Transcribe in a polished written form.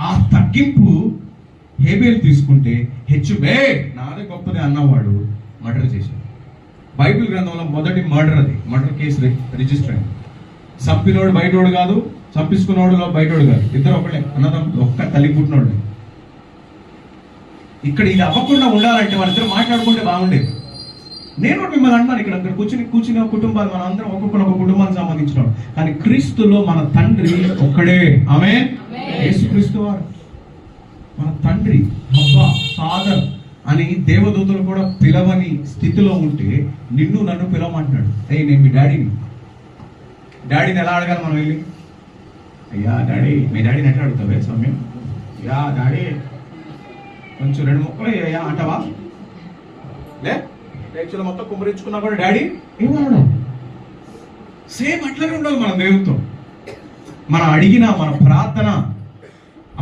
ఆ తగ్గింపు హేబేలు తీసుకుంటే హెచ్చుబే నాదే గొప్పది అన్నవాడు మర్డర్ చేశాడు. బైబిల్ గ్రంథంలో మొదటి మర్డర్, అది మర్డర్ కేసు రిజిస్టర్ అయింది. చంపినోడు బయటోడు కాదు, చంపించుకున్నోడు బయటోడు కాదు, ఇద్దరు ఒకటే, అన్నదమ్ములు, ఒక్క తల్లి పుట్టినోడు. ఇక్కడ ఇది అవ్వకుండా ఉండాలంటే వాళ్ళిద్దరు మాట్లాడుకుంటే బాగుండేది. నేను మిమ్మల్ని అంటున్నాను, ఇక్కడ కూర్చుని కుటుంబాలు మన అందరం ఒక్కొక్కరు ఒక కుటుంబానికి సంబంధించిన, కానీ క్రీస్తులో మన తండ్రి ఒక్కడే. ఆమేన్. యేసుక్రీస్తు వారు మన తండ్రి, అబ్బా, ఫాదర్ అని దేవదూతలు కూడా పిలవని స్థితిలో ఉంటే నిన్ను నన్ను పిలవమంటున్నాడు. అయ్యి నేను మీ డాడీని ఎలా అడగాలి మనం వెళ్ళి? అయ్యా డాడీ, మీ డాడీని ఎట్లా అడుగుతావే సమయం? యా డాడీ, కొంచెం 2 ముక్కలు అయ్యా అంటావా? ప్రేక్షలు మొత్తం కుమ్మరించుకున్నా కూడా డాడీ ఏమన్నాడు? సేమ్ అట్లనే ఉండాలి మన దేవుడితో. మనం అడిగిన మన ప్రార్థన